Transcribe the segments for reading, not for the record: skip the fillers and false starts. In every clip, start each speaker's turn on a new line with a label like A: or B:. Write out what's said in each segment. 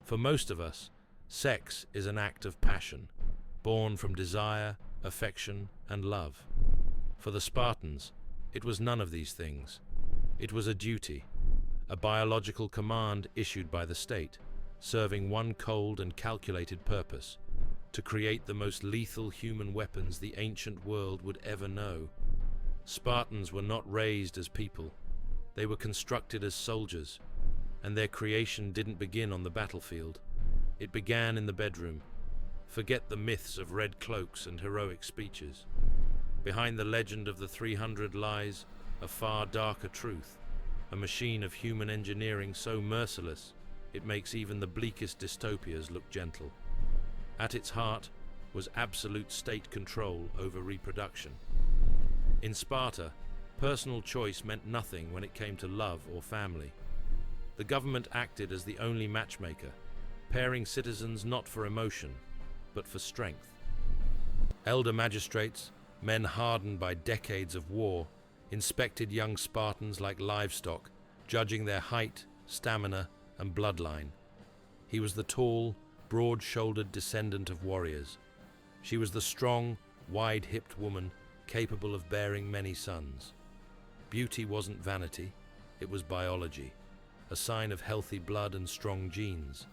A: For most of us, sex is an act of passion, born from desire, affection, and love. For the Spartans, it was none of these things. It was a duty, a biological command issued by the state, serving one cold and calculated purpose: to create the most lethal human weapons the ancient world would ever know. Spartans were not raised as people. They were constructed as soldiers, and their creation didn't begin on the battlefield. It began in the bedroom. Forget the myths of red cloaks and heroic speeches. Behind the legend of the 300 lies a far darker truth, a machine of human engineering so merciless it makes even the bleakest dystopias look gentle. At its heart was absolute state control over reproduction. In Sparta, personal choice meant nothing when it came to love or family. The government acted as the only matchmaker, pairing citizens not for emotion, but for strength. Elder magistrates, men hardened by decades of war, inspected young Spartans like livestock, judging their height, stamina, and bloodline. He was the tall, broad-shouldered descendant of warriors. She was the strong, wide-hipped woman capable of bearing many sons. Beauty wasn't vanity, it was biology, a sign of healthy blood and strong genes.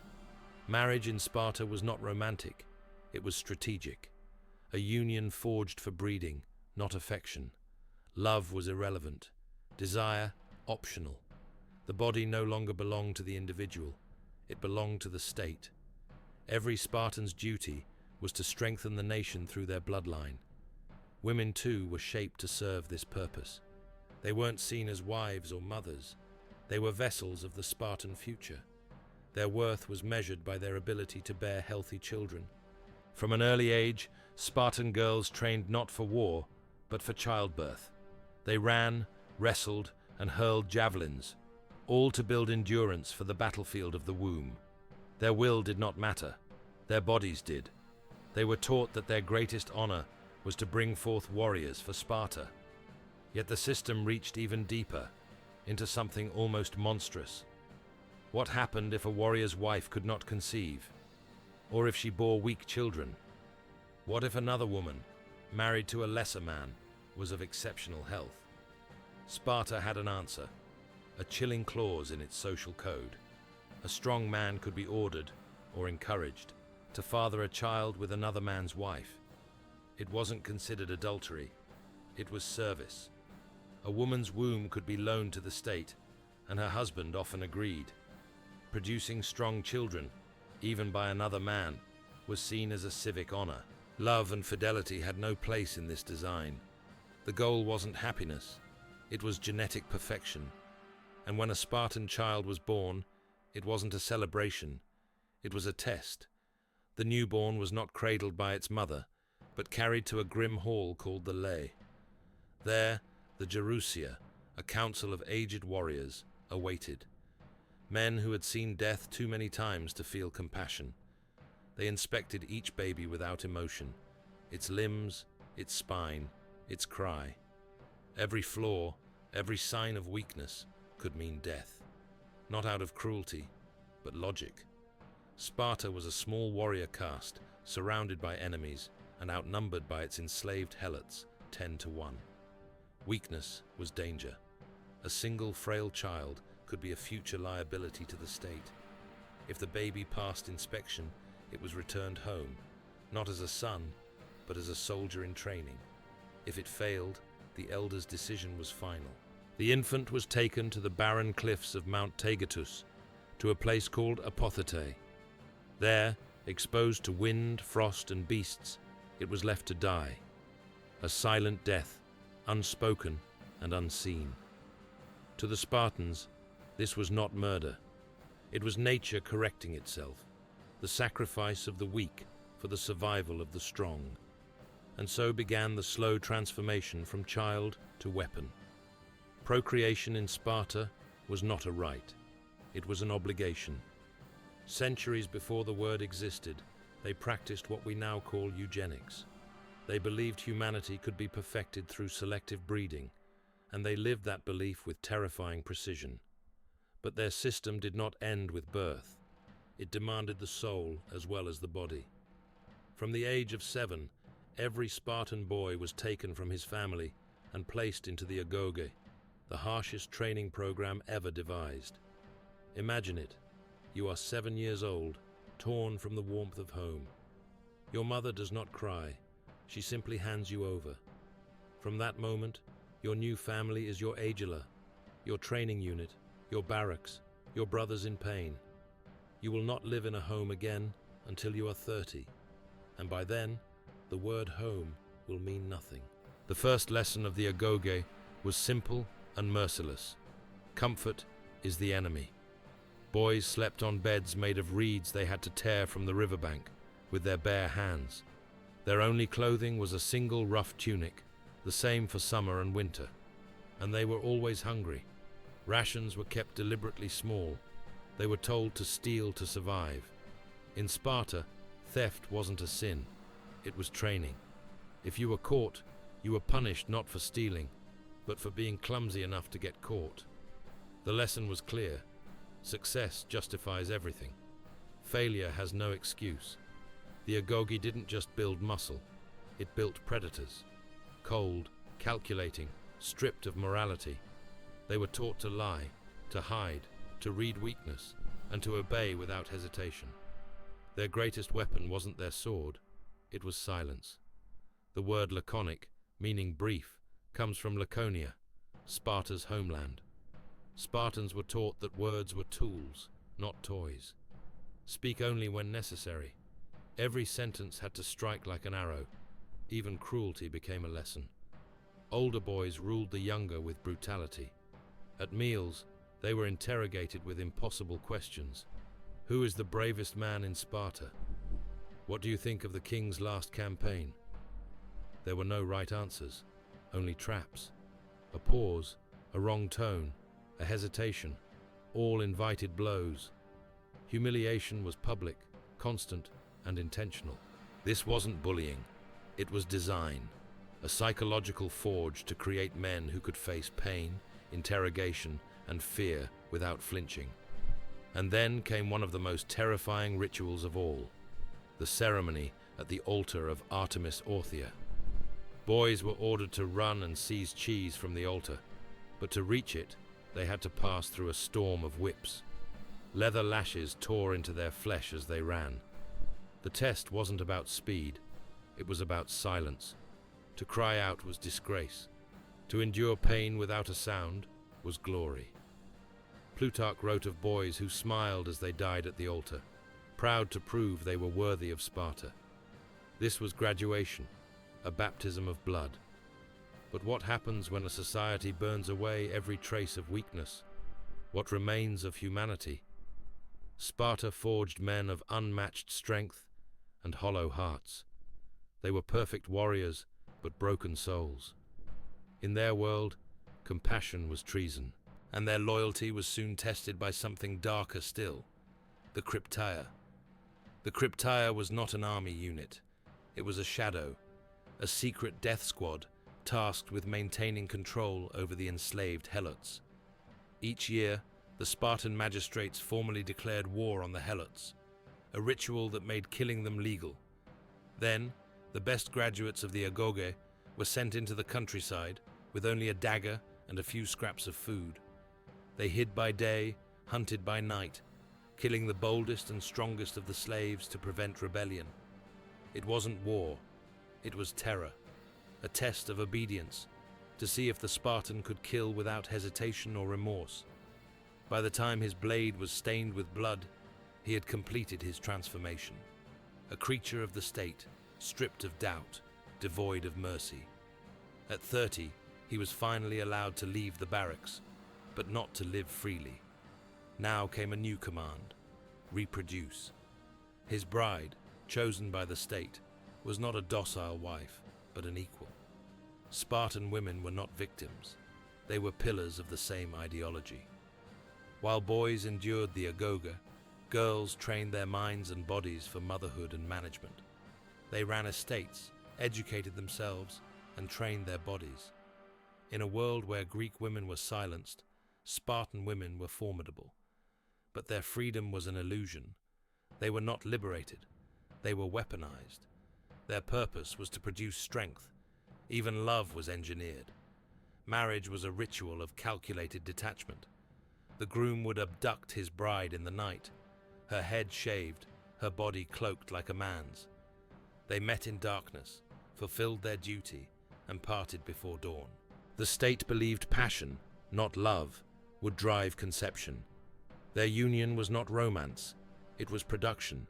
A: Marriage in Sparta was not romantic, it was strategic, a union forged for breeding, not affection. Love was irrelevant, desire optional. The body no longer belonged to the individual, it belonged to the state. Every Spartan's duty was to strengthen the nation through their bloodline. Women too were shaped to serve this purpose. They weren't seen as wives or mothers, they were vessels of the Spartan future. Their worth was measured by their ability to bear healthy children. From an early age, Spartan girls trained not for war, but for childbirth. They ran, wrestled, and hurled javelins, all to build endurance for the battlefield of the womb. Their will did not matter, their bodies did. They were taught that their greatest honor was to bring forth warriors for Sparta. Yet the system reached even deeper, into something almost monstrous. What happened if a warrior's wife could not conceive? Or if she bore weak children? What if another woman, married to a lesser man, was of exceptional health? Sparta had an answer, a chilling clause in its social code. A strong man could be ordered, or encouraged, to father a child with another man's wife. It wasn't considered adultery, it was service. A woman's womb could be loaned to the state, and her husband often agreed. Producing strong children, even by another man, was seen as a civic honor. Love and fidelity had no place in this design. The goal wasn't happiness, it was genetic perfection. And when a Spartan child was born, it wasn't a celebration, it was a test. The newborn was not cradled by its mother, but carried to a grim hall called the Lay. There, the Gerousia, a council of aged warriors, awaited. Men who had seen death too many times to feel compassion. They inspected each baby without emotion, its limbs, its spine, its cry. Every flaw, every sign of weakness could mean death. Not out of cruelty, but logic. Sparta was a small warrior caste, surrounded by enemies and outnumbered by its enslaved helots, 10 to 1. Weakness was danger. A single frail child could be a future liability to the state. If the baby passed inspection, it was returned home, not as a son, but as a soldier in training. If it failed, the elder's decision was final. The infant was taken to the barren cliffs of Mount Taygetus, to a place called Apothete. There, exposed to wind, frost, and beasts, it was left to die. A silent death, unspoken and unseen. To the Spartans, this was not murder. It was nature correcting itself, the sacrifice of the weak for the survival of the strong. And so began the slow transformation from child to weapon. Procreation in Sparta was not a right, it was an obligation. Centuries before the word existed, they practiced what we now call eugenics. They believed humanity could be perfected through selective breeding, and they lived that belief with terrifying precision. But their system did not end with birth. It demanded the soul as well as the body. From the age of 7, every Spartan boy was taken from his family and placed into the agoge, the harshest training program ever devised. Imagine it. You are 7 years old, torn from the warmth of home. Your mother does not cry. She simply hands you over. From that moment, your new family is your agila, your training unit, your barracks, your brothers in pain. You will not live in a home again until you are 30, and by then, the word home will mean nothing. The first lesson of the agoge was simple and merciless. Comfort is the enemy. Boys slept on beds made of reeds they had to tear from the riverbank with their bare hands. Their only clothing was a single rough tunic, the same for summer and winter, and they were always hungry. Rations were kept deliberately small. They were told to steal to survive. In Sparta, theft wasn't a sin. It was training. If you were caught, you were punished not for stealing, but for being clumsy enough to get caught. The lesson was clear. Success justifies everything. Failure has no excuse. The agoge didn't just build muscle. It built predators. Cold, calculating, stripped of morality. They were taught to lie, to hide, to read weakness, and to obey without hesitation. Their greatest weapon wasn't their sword, it was silence. The word laconic, meaning brief, comes from Laconia, Sparta's homeland. Spartans were taught that words were tools, not toys. Speak only when necessary. Every sentence had to strike like an arrow. Even cruelty became a lesson. Older boys ruled the younger with brutality. At meals, they were interrogated with impossible questions. Who is the bravest man in Sparta? What do you think of the king's last campaign? There were no right answers, only traps. A pause, a wrong tone, a hesitation, all invited blows. Humiliation was public, constant, and intentional. This wasn't bullying, it was design, a psychological forge to create men who could face pain, interrogation, and fear without flinching. And then came one of the most terrifying rituals of all, the ceremony at the altar of Artemis Orthia. Boys were ordered to run and seize cheese from the altar, but to reach it, they had to pass through a storm of whips. Leather lashes tore into their flesh as they ran. The test wasn't about speed, it was about silence. To cry out was disgrace. To endure pain without a sound was glory. Plutarch wrote of boys who smiled as they died at the altar, proud to prove they were worthy of Sparta. This was graduation, a baptism of blood. But what happens when a society burns away every trace of weakness? What remains of humanity? Sparta forged men of unmatched strength and hollow hearts. They were perfect warriors, but broken souls. In their world, compassion was treason, and their loyalty was soon tested by something darker still, the Crypteia. The Crypteia was not an army unit. It was a shadow, a secret death squad tasked with maintaining control over the enslaved Helots. Each year, the Spartan magistrates formally declared war on the Helots, a ritual that made killing them legal. Then, the best graduates of the agoge were sent into the countryside with only a dagger and a few scraps of food. They hid by day, hunted by night, killing the boldest and strongest of the slaves to prevent rebellion. It wasn't war, it was terror, a test of obedience, to see if the Spartan could kill without hesitation or remorse. By the time his blade was stained with blood, he had completed his transformation. A creature of the state, stripped of doubt, devoid of mercy. At 30, he was finally allowed to leave the barracks, but not to live freely. Now came a new command: reproduce. His bride, chosen by the state, was not a docile wife, but an equal. Spartan women were not victims. They were pillars of the same ideology. While boys endured the agoge, girls trained their minds and bodies for motherhood and management. They ran estates, educated themselves, and trained their bodies. In a world where Greek women were silenced, Spartan women were formidable. But their freedom was an illusion, They were not liberated. They were weaponized. Their purpose was to produce strength. Even love was engineered. Marriage was a ritual of calculated detachment. The groom would abduct his bride in the night, her head shaved, her body cloaked like a man's. They met in darkness, fulfilled their duty, and parted before dawn. The state believed passion, not love, would drive conception. Their union was not romance, it was production.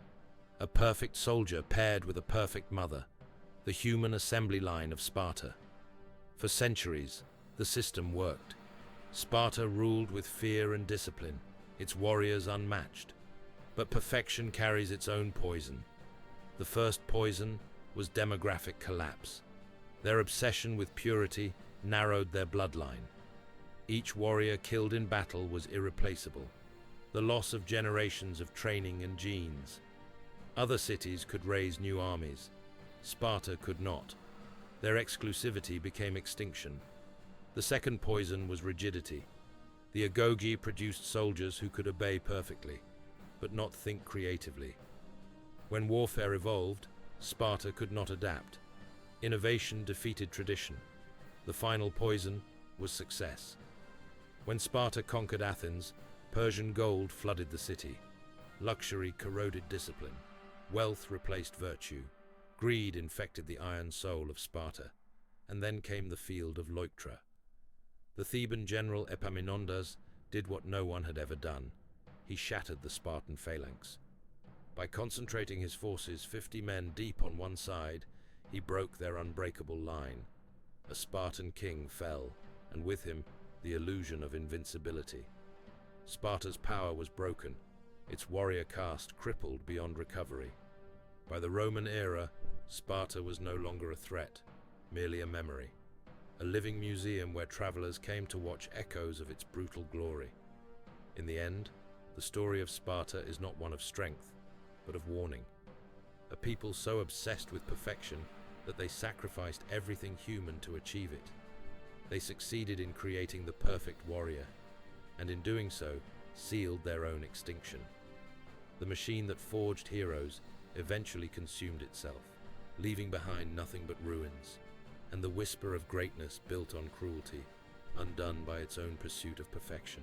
A: A perfect soldier paired with a perfect mother, the human assembly line of Sparta. For centuries, the system worked. Sparta ruled with fear and discipline, its warriors unmatched. But perfection carries its own poison. The first poison was demographic collapse. Their obsession with purity narrowed their bloodline. Each warrior killed in battle was irreplaceable. The loss of generations of training and genes. Other cities could raise new armies. Sparta could not. Their exclusivity became extinction. The second poison was rigidity. The agoge produced soldiers who could obey perfectly, but not think creatively. When warfare evolved, Sparta could not adapt. Innovation defeated tradition. The final poison was success. When Sparta conquered Athens, Persian gold flooded the city. Luxury corroded discipline. Wealth replaced virtue. Greed infected the iron soul of Sparta. And then came the field of Leuctra. The Theban general Epaminondas did what no one had ever done. He shattered the Spartan phalanx. By concentrating his forces 50 men deep on one side, he broke their unbreakable line. A Spartan king fell, and with him, the illusion of invincibility. Sparta's power was broken, its warrior caste crippled beyond recovery. By the Roman era, Sparta was no longer a threat, merely a memory. A living museum where travelers came to watch echoes of its brutal glory. In the end, the story of Sparta is not one of strength, but of warning. A people so obsessed with perfection that they sacrificed everything human to achieve it. They succeeded in creating the perfect warrior, and in doing so, sealed their own extinction. The machine that forged heroes eventually consumed itself, leaving behind nothing but ruins, and the whisper of greatness built on cruelty, undone by its own pursuit of perfection.